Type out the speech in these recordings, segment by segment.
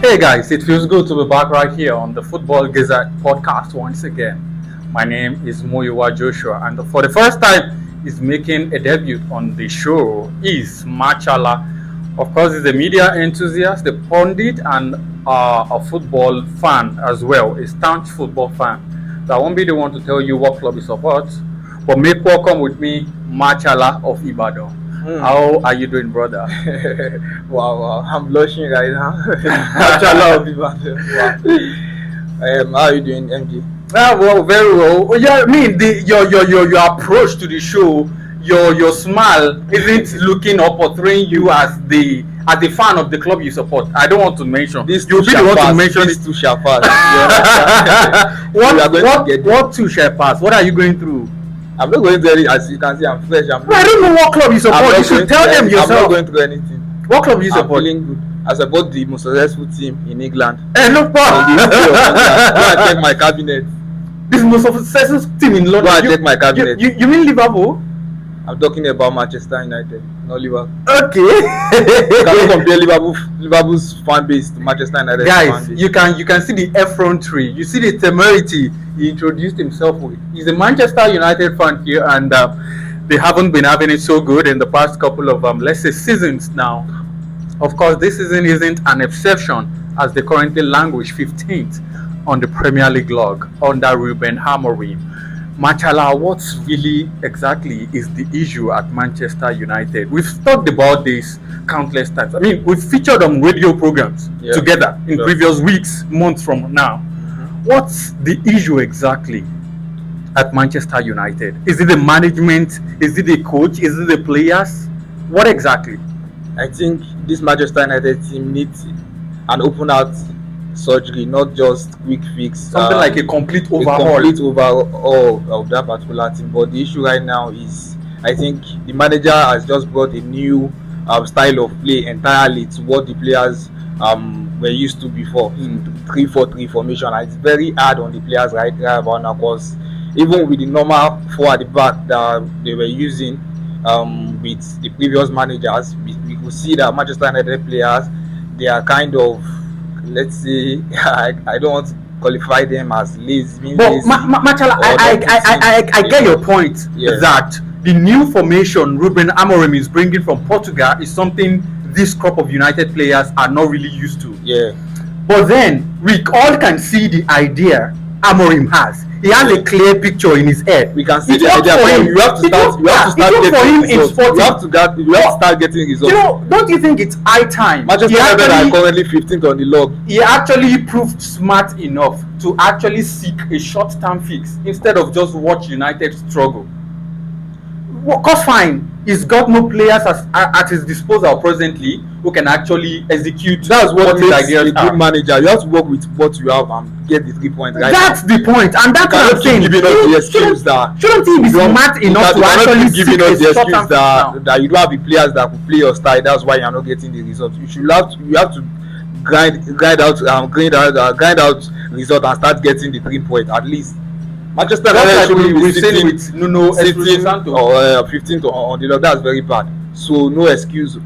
Hey guys, it feels good to be back right here on the Football Gazette podcast once again. My name is Moyowa Joshua, and for the first time, is making a debut on the show is Machala. Of course, he's a media enthusiast, a pundit, and a football fan as well, a staunch football fan. So I won't be the one to tell you what club he supports, but make welcome with me, Machala of Ibadan. How are you doing, brother? Wow, I'm blushing right now. Machala of Ibadan. Wow. How are you doing, MG? Well, very well. Yeah, I mean, your approach to the show, your smile isn't looking up or portraying you as the fan of the club you support. I don't want to mention. You'll be the one to mention this too shall pass. What too shall pass? What are you going through? I'm not going through it. As you can see, I'm fresh. I don't know what club you support. You should tell them yourself. I'm not going through anything. What club you support? I'm feeling good. I support the most successful team in England. Hey, look, Go and check my cabinet. This is the most successful team in London. Go and check my cabinet. You mean Liverpool? I'm talking about Manchester United, not Liverpool. Okay. You cannot compare Liverpool's fan base to Manchester United. Guys, you can see the effrontery. You see the temerity he introduced himself with. He's a Manchester United fan here, and they haven't been having it so good in the past couple of let's say seasons now. Of course, this season isn't an exception, as they currently languish 15th on the Premier League log under Ruben Amorim. Machala, what really exactly is the issue at Manchester United? We've talked about this countless times. I mean, we've featured on radio programs together in previous weeks, months from now. What's the issue exactly at Manchester United? Is it the management? Is it the coach? Is it the players? What exactly? I think this Manchester United team needs an open-out surgery, not just quick fix. Something like a complete overhaul. A complete overhaul of that particular team. But the issue right now is, I think the manager has just brought a new style of play entirely to what the players were used to before in 3-4-3 formation. And it's very hard on the players right about now, because even with the normal four at the back that they were using with the previous managers, we could see that Manchester United players, they are kind of, let's say, I don't want to qualify them as lazy. But Machala, I get your point that the new formation Ruben Amorim is bringing from Portugal is something this crop of United players are not really used to. Yeah. But then we all can see the idea Amorim has. He has a clear picture in his head. We can see the idea. You have to start getting results. You know, don't you think it's high time? Manchester United are currently 15th on the log. He actually proved smart enough to actually seek a short-term fix instead of just watch United struggle. Because fine, he's got no players at his disposal presently who can actually execute. That's what makes a good manager. You have to work with what you have and get the 3 points right. That's the point, and that's what I'm saying. Shouldn't he be smart enough to actually giving us the excuse that you don't have the players that could play your style? That's why you're not getting the results. You have to grind out result and start getting the 3 points at least. Manchester United we've seen with Nuno sitting or 15th on the log. That's very bad. So no excuse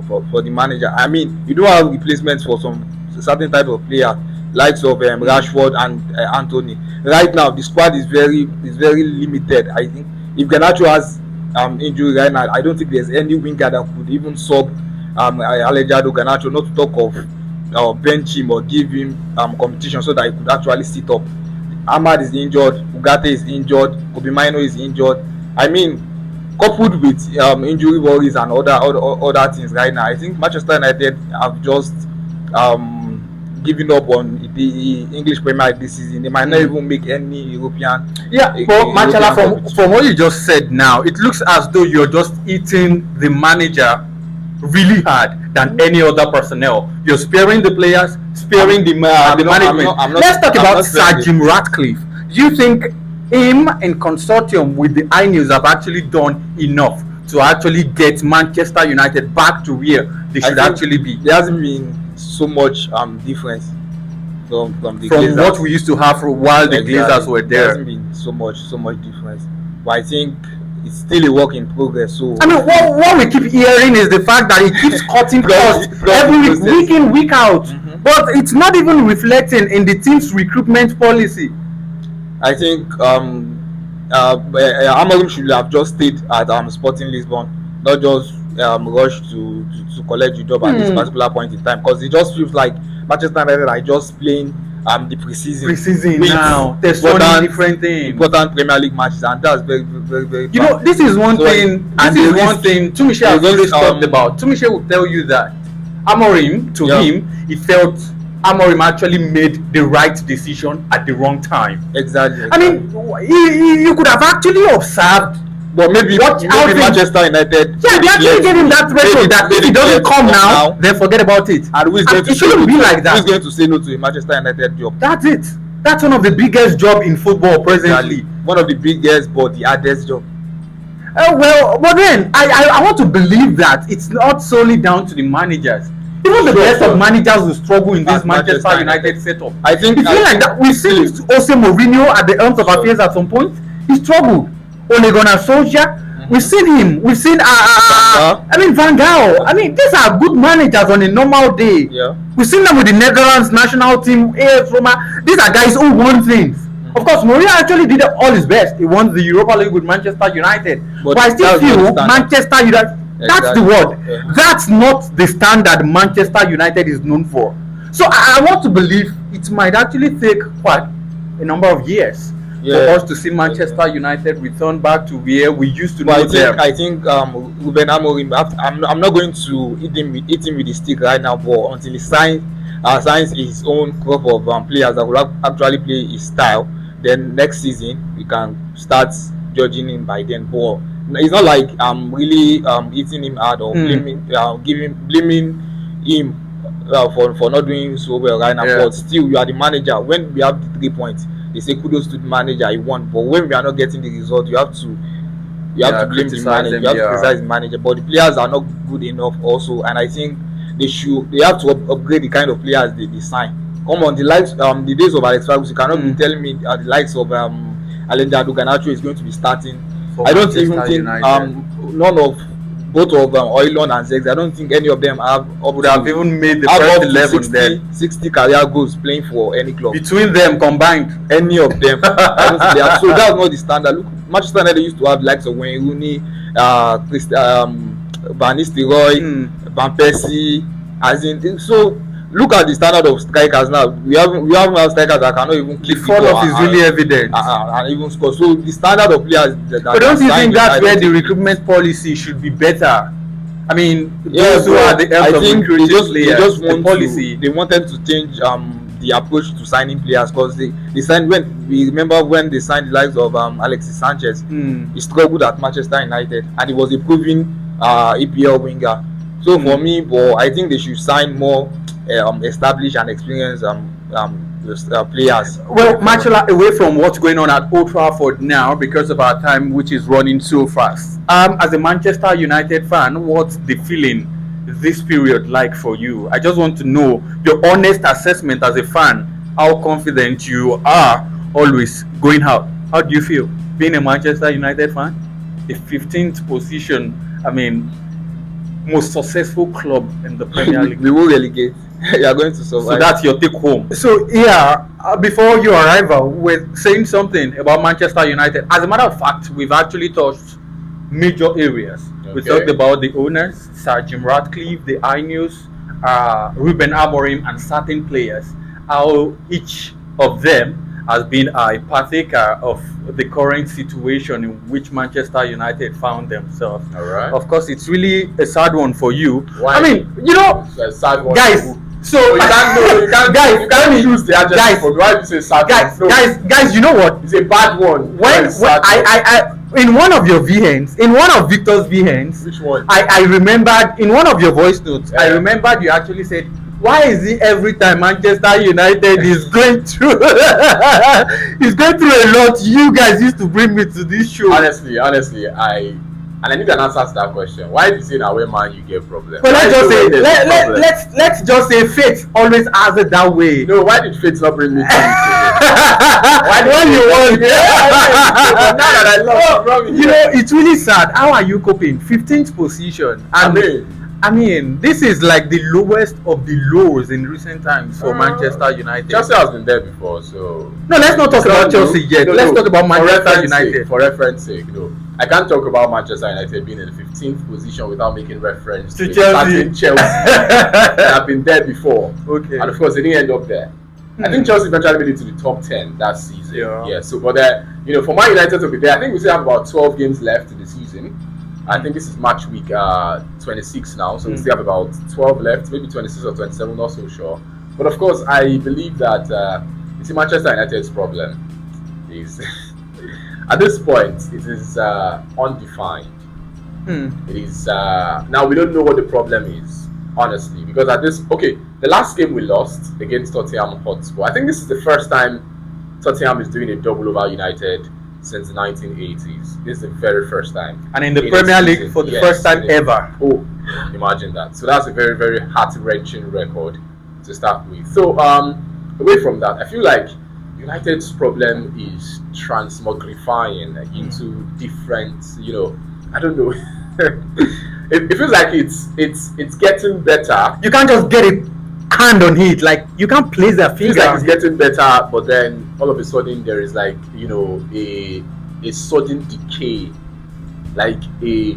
for the manager. I mean, you don't have replacements for some certain type of player, likes of Rashford and Anthony. Right now, the squad is very limited. I think if Garnacho has injury right now, I don't think there's any winger that could even sub Alejandro Garnacho, not to talk of bench him or give him competition so that he could actually sit up. Ahmad is injured, Ugarte is injured, Kobe Mino is injured. I mean, coupled with injury worries and other things right now, I think Manchester United have just given up on the English Premier League this season. They might not even make any European. Yeah, but Machala, from what you just said now, it looks as though you're just eating the manager really hard than any other personnel. You're sparing the players, sparing the management. Let's talk about Sir Jim Ratcliffe. Do you think him in consortium with the iNews have actually done enough to actually get Manchester United back to where they should actually be? There hasn't been so much difference from what we used to have while the Glazers were there. There hasn't been so much difference. But I think it's still a work in progress. So I mean, what we keep hearing is the fact that he keeps cutting costs every week in, week out. but it's not even reflecting in the team's recruitment policy. I think Amorim should have just stayed at Sporting Lisbon, not just rush to collect the job at this particular point in time, because it just feels like Manchester United are just playing the preseason now. There's so many different things, important Premier League matches, and that's very, very, very. You know, this is one thing. This is one thing. Tumishe has always talked about. Tumishe will tell you that Amorim, to him, he felt Amorim actually made the right decision at the wrong time. Exactly. I mean, you could have actually observed. But maybe Manchester United. Yeah, they actually gave him that threshold that if he doesn't come now, then forget about it. And who is going to it shouldn't be like that. Who is going to say no to a Manchester United job? That's it. That's one of the biggest jobs in football presently. Exactly. One of the biggest, but the hardest job. Well, but then I want to believe that it's not solely down to the managers. Even the best of managers will struggle in this Manchester United setup. I think it's like that. We've seen Jose Mourinho at the helm of affairs at some point. He struggled. Ole Gunnar Solskjaer. We've seen him. We've seen Van Gaal. I mean, these are good managers on a normal day. Yeah. We've seen them with the Netherlands national team, AS Roma. These are guys who won things. Of course, Mourinho actually did all his best. He won the Europa League with Manchester United. But I still feel Manchester United. That's the word. Yeah. That's not the standard Manchester United is known for. So I want to believe it might actually take quite a number of years for us to see Manchester United return back to where we used to know them. I think Ruben Amorim, I'm not going to hit him with the stick right now, but until he signs his own crop of players that will actually play his style, then next season we can start judging him by then. But it's not like I'm really hitting him hard or blaming him for not doing so well right now. But still, you are the manager. When we have the 3 points, they say kudos to the manager, he won. But when we are not getting the result, you have to blame the manager. You have to criticize the manager. But the players are not good enough also, and I think they have to upgrade the kind of players they sign. Come on, the days of Alex Ferguson, you cannot be telling me the likes of Alejandro Garnacho is going to be starting. I don't even think both of Oilon and Zex, I don't think any of them would have even made the first 11 60 career goals playing for any club. Between them combined, any of them. I don't think they have. So that's not the standard. Look, Manchester United used to have likes of Wayne Rooney, Van Nistelrooy, Van Persie, as in. So look at the standard of strikers now. We have strikers that cannot even click the fall off is really evident and even score. So the standard of players that but don't you think that's where the recruitment policy should be better? I mean, those who are the help of recruiting players, they wanted to change the approach to signing players, because they signed we remember when they signed the likes of Alexis Sanchez. He struggled at Manchester United and he was a proven EPL winger. So for me, I think they should sign more established and experienced players. Well, Marcella, away from what's going on at Old Trafford now because of our time, which is running so fast. As a Manchester United fan, what's the feeling this period like for you? I just want to know your honest assessment as a fan. How confident you are always going out? How do you feel being a Manchester United fan? The 15th position. I mean, most successful club in the Premier League. We will relegate. You are going to survive. So that's your take home. So before your arrival, we're saying something about Manchester United. As a matter of fact, we've actually touched major areas. Okay. We talked about the owners, Sir Jim Ratcliffe, the Ineos, Ruben Amorim, and certain players. How each of them has been a partaker of the current situation in which Manchester United found themselves. All right. Of course, it's really a sad one for you. Why? I mean, you know, it's a sad one. Guys. So you can't use the adjective for why you say sad one. No. Guys, you know what? It's a bad one. When I in one of your VNs, in one of Victor's VNs, which one? I remembered in one of your voice notes. I remembered you actually said, why is it every time Manchester United is going through is going through a lot? You guys used to bring me to this show. Honestly, I need an answer to that question. Why do you say that when man you get problems? Well, let's just say fate always has it that way. No, why did fate not bring me to this? Why when you want? Now that I love you know, it's really sad. How are you coping? 15th position. I mean, I mean, this is like the lowest of the lows in recent times for Manchester United. Chelsea has been there before, so No, let's not talk about Chelsea yet. Let's talk about Manchester United. For reference sake, no. I can't talk about Manchester United being in the 15th position without making reference To to Chelsea. Chelsea. They have been there before. Okay. And of course, they didn't end up there. I think Chelsea eventually made it to the top 10 that season. Yeah. So, but for Man United to be there, I think we still have about 12 games left in the season. I think this is match week 26 now, so we still have about 12 left, maybe 26 or 27, not so sure. But of course, I believe that you see, Manchester United's problem is at this point it is undefined. It is now we don't know what the problem is, honestly, because the last game we lost against Tottenham Hotspur. I think this is the first time Tottenham is doing a double over United since the 1980s. This is the very first time. And in the Premier League for the first time ever. Oh, imagine that. So that's a very, very heart-wrenching record to start with. So, away from that, I feel like United's problem is transmogrifying into different, I don't know. It feels like it's getting better. You can't just get a hand on it, like you can't place a It finger. feels like it's getting better, but then all of a sudden there is like a sudden decay, like a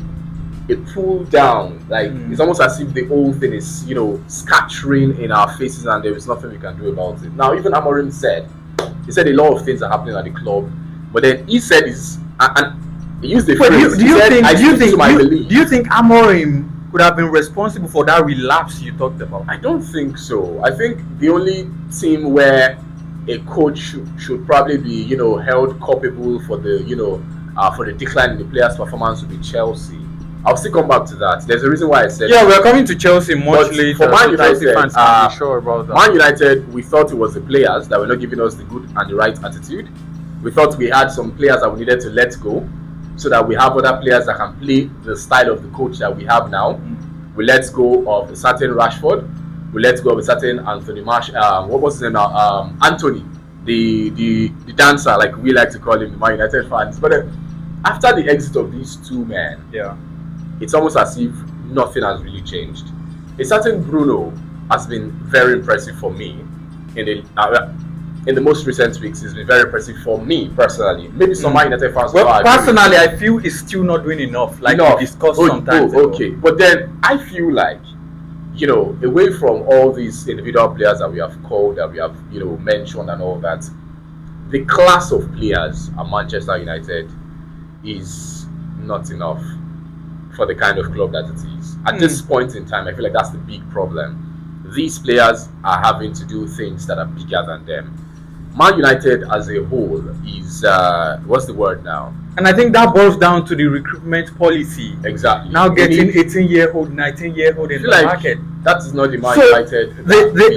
pull down. Like it's almost as if the whole thing is scattering in our faces, and there is nothing we can do about it. Now, even Amorim said a lot of things are happening at the club, but then he said and he used the phrase. Do you think Amorim could have been responsible for that relapse you talked about? I don't think so. I think the only team where a coach should probably be, held culpable for the decline in the players' performance would be Chelsea. I'll still come back to that. There's a reason why I said. Yeah, we're coming to Chelsea much later. For Man United, Chelsea fans can be sure about that. Man United, we thought it was the players that were not giving us the good and the right attitude. We thought we had some players that we needed to let go, so that we have other players that can play the style of the coach that we have now. We let go of a certain Rashford. We let go of a certain Anthony Martial. What was his name now? Anthony, the dancer, like we like to call him, the Man United fans. But after the exit of these two men, it's almost as if nothing has really changed. A certain Bruno has been very impressive for me in the most recent weeks. It's been very impressive for me personally. Maybe some Man United fans. Well, personally, I feel he's still not doing enough. Like we discussed sometimes. Okay, but then I feel like away from all these individual players that we have called, that we have mentioned and all that, the class of players at Manchester United is not enough for the kind of club that it is. At this point in time, I feel like that's the big problem. These players are having to do things that are bigger than them. Man United as a whole is what's the word now? And I think that boils down to the recruitment policy. Exactly. Now getting 18-year-old, 19-year-old in the market. That is not the Man So United.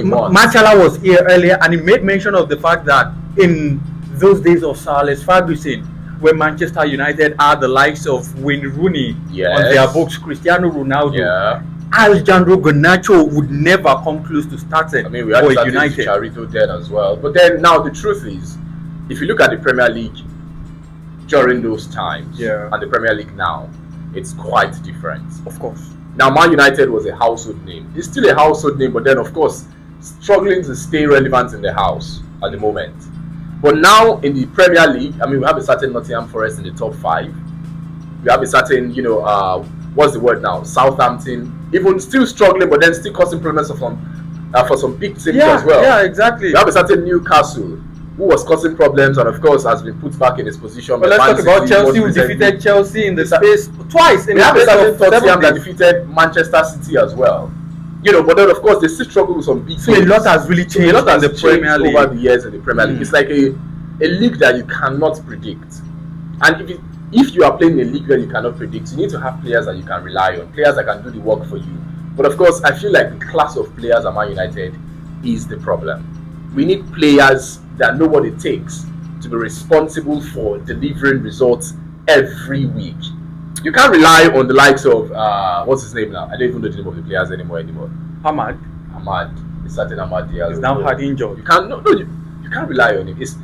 Marcella was here earlier, and he made mention of the fact that in those days of Sir Alex Ferguson, where Manchester United had the likes of Wayne Rooney on their books, Cristiano Ronaldo, Alejandro Garnacho would never come close to starting. I mean, we had for United. Chicharito then as well. But then now the truth is, if you look at the Premier League during those times and the Premier League now, it's quite different. Of course. Now, Man United was a household name. It's still a household name, but then, of course, struggling to stay relevant in the house at the moment. But now in the Premier League, I mean, we have a certain Nottingham Forest in the top 5. We have a certain, what's the word now? Southampton, even still struggling, but then still causing problems for some big teams as well. Yeah, exactly. We have a certain Newcastle, who was causing problems and, of course, has been put back in his position. But let's talk about Chelsea, who defeated Chelsea in the space twice. We have a certain Tottenham that defeated Manchester City as well. But then of course they still struggle with some big teams. So a lot has really changed. A lot has in the Premier League over the years in the Premier League. It's like a league that you cannot predict. And if you are playing a league where you cannot predict, you need to have players that you can rely on, players that can do the work for you. But of course, I feel like the class of players at Man United is the problem. We need players that know what it takes to be responsible for delivering results every week. You can't rely on the likes of what's his name now? I don't even know the name of the players anymore. Ahmad. It's certain Ahmad Diaz. He's now had injured. You can't rely on him. It's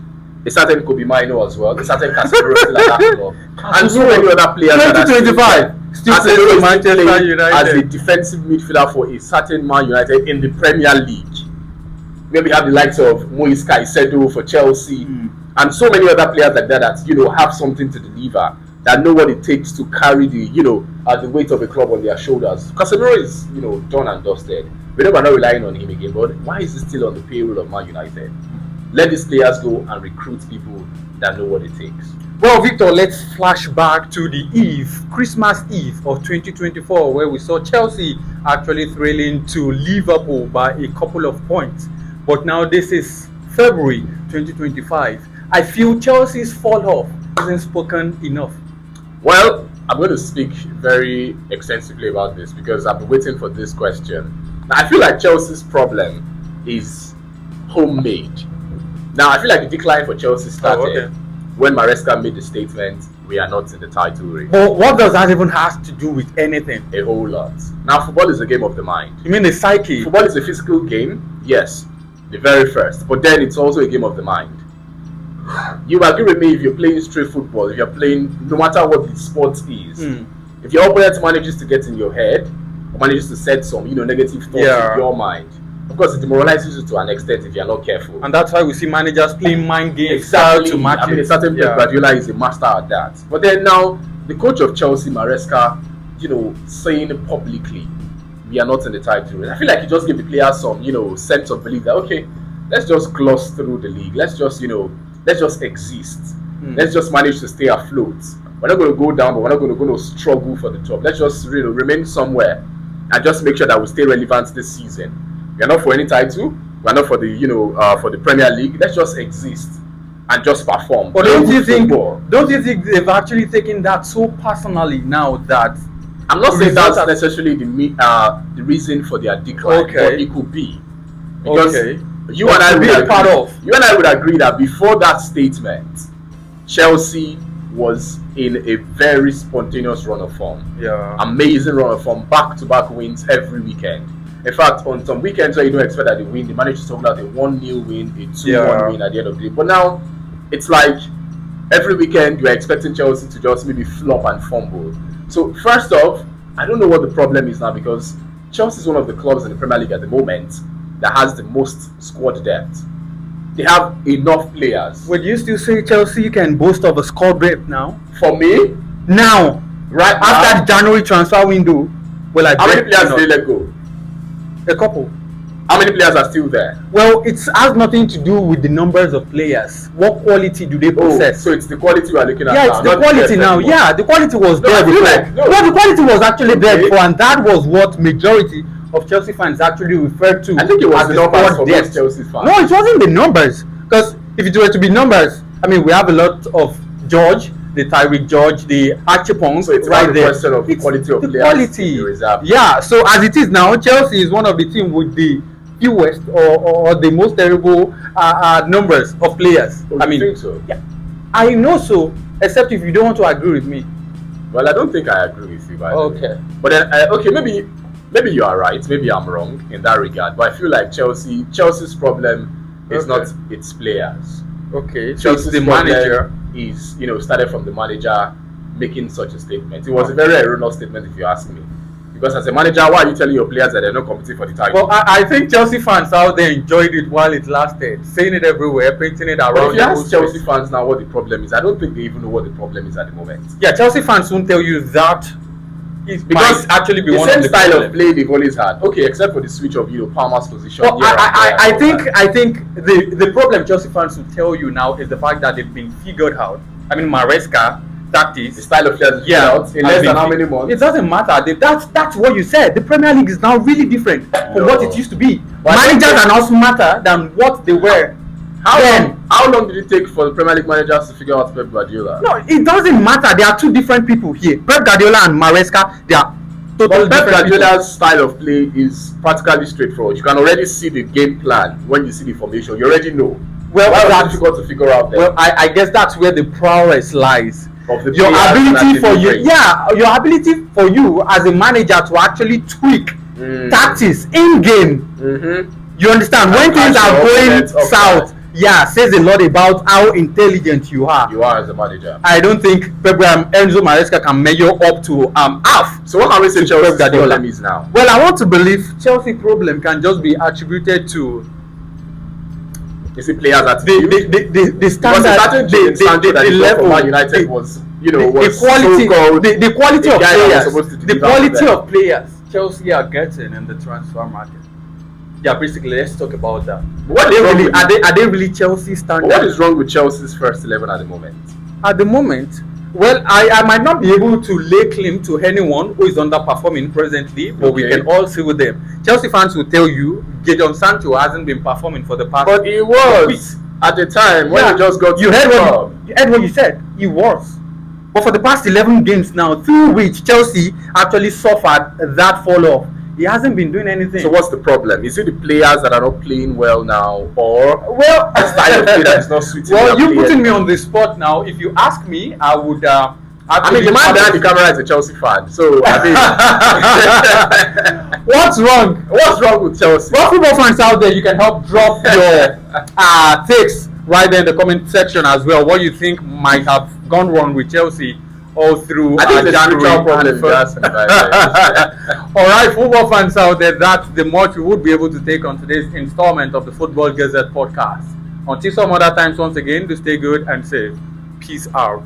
a certain Kobe Mino as well. It's certain Casemiro still at that club, and so many other players. 2025. Still plays Casemiro for is Manchester still playing United. as a defensive midfielder for a certain Man United in the Premier League. Maybe have the likes of Moise Caicedo for Chelsea, and so many other players like that have something to deliver, that know what it takes to carry the the weight of a club on their shoulders. Casemiro is done and dusted. We know we're not relying on him again, but why is he still on the payroll of Man United? Let these players go and recruit people that know what it takes. Well, Victor, let's flash back to the Christmas Eve of 2024, where we saw Chelsea actually thrilling to Liverpool by a couple of points. But now this is February 2025. I feel Chelsea's fall off hasn't spoken enough. Well, I'm going to speak very extensively about this because I've been waiting for this question. Now, I feel like Chelsea's problem is homemade. Now, I feel like the decline for Chelsea started when Maresca made the statement, "We are not in the title race." But what does that even have to do with anything? A whole lot. Now, football is a game of the mind. You mean the psyche? Football is a physical game, yes, the very first. But then it's also a game of the mind. You agree with me if you're playing street football, if you're playing, no matter what the sport is, if your opponent manages to get in your head, or manages to set some, negative thoughts in your mind, of course, it demoralizes you to an extent if you're not careful. And that's why we see managers playing mind games Exactly. to match I mean, a certain Pep Guardiola is a master at that. But then now, the coach of Chelsea, Maresca, saying publicly, "We are not in the title race." I feel like he just gave the players some, sense of belief that, okay, let's just gloss through the league. Let's just, let's just exist. Let's just manage to stay afloat. We're not going to go down, but we're not going to struggle for the top. Let's just remain somewhere and just make sure that we stay relevant this season. We're not for any title. We're not for the for the Premier League. Let's just exist and just perform. But don't you think they've actually taken that so personally now that I'm not saying that's necessarily the reason for their decline, but it could be because you and I would agree that before that statement, Chelsea was in a very spontaneous run of form. Yeah. Amazing run of form, back-to-back wins every weekend. In fact, on some weekends where you don't expect that they win, they manage to talk out a 1-0 win, a 2-1 win at the end of the day. But now, it's like every weekend you're expecting Chelsea to just maybe flop and fumble. So, first off, I don't know what the problem is now because Chelsea is one of the clubs in the Premier League at the moment that has the most squad depth. They have enough players. Would you still say Chelsea can boast of a squad depth now? For me, now, right after the January transfer window, how many players did they let go? A couple. How many players are still there? Well, it has nothing to do with the numbers of players. What quality do they possess? So it's the quality we are looking at now. Yeah, it's the quality now. Anymore. Yeah, the quality was there before. The quality was actually there before, and that was what majority of Chelsea fans actually referred to. I think it was the numbers for most Chelsea fans. No, it wasn't the numbers. Because if it were to be numbers, I mean, we have a lot of George, the Tyreek George, the Achipong, so it's right there. Question of the quality of players. Quality. Yeah, so as it is now, Chelsea is one of the teams with the fewest or the most terrible numbers of players. I mean, think so? Yeah, I know so, except if you don't want to agree with me. Well, I don't think I agree with you, by the way. But then, maybe you are right. Maybe I'm wrong in that regard. But I feel like Chelsea's problem is not its players. Okay, so it's the manager is started from the manager making such a statement. It was a very erroneous statement, if you ask me. Because as a manager, why are you telling your players that they're not competing for the title? Well, I think Chelsea fans out there enjoyed it while it lasted, saying it everywhere, painting it around. But if you ask Chelsea fans now what the problem is, I don't think they even know what the problem is at the moment. Yeah, Chelsea fans won't tell you that. Because actually be the same style of play they've always had. Okay, except for the switch of Palmer's position. Well, I think the problem Chelsea fans will tell you now is the fact that they've been figured out. I mean, Maresca, tactics, the style of play out in less than how many months? It doesn't matter. That's what you said. The Premier League is now really different from what it used to be. Managers are now smarter than what they were. How long did it take for the Premier League managers to figure out Pep Guardiola? No, it doesn't matter. There are two different people here. Pep Guardiola and Maresca, they are totally different. Pep Guardiola's style of play is practically straightforward. You can already see the game plan when you see the formation. You already know. Well, that's difficult to figure out. Well, I guess that's where the prowess lies. Of your ability for your ability for you as a manager to actually tweak tactics in game. You understand when things are going south. yeah, says a lot about how intelligent you are. You are as a manager. I don't think Enzo Maresca can measure up to half. So what can we say to Chelsea's Pep Guardiola problem is now? Well, I want to believe Chelsea problem can just be attributed to You see players attitude. the standard, the level, Man United was, you know, the was quality, so called the quality of guy that was players, supposed to the deliver quality them. of players Chelsea are getting in the transfer market. Yeah, basically, let's talk about that. What is wrong with- Are they really Chelsea standard? What is wrong with Chelsea's first 11 at the moment? At the moment, well, I might not be able to lay claim to anyone who is underperforming presently, but we Okay. can all see with them. Chelsea fans will tell you Jadon Sancho hasn't been performing for the past. But he was at the time when he just got you to heard the what club. you heard what you said. He was. But for the past 11 games now, through which Chelsea actually suffered that fall off, he hasn't been doing anything. So what's the problem? Is it the players that are not playing well now, or well, the style of play that is not suiting? well, their you putting me players? on the spot now. If you ask me, I would. I mean, the man behind the camera is a Chelsea fan, so I mean, What's wrong? what's wrong with Chelsea? Well, football fans out there, you can help drop your takes right there in the comment section as well. What you think might have gone wrong with Chelsea all through I think it's a January spiritual problem. and Feb- All right, football fans out there, that's the much we would be able to take on today's installment of the Football Gazette podcast. Until some other times, once again, to stay good and safe. Peace out.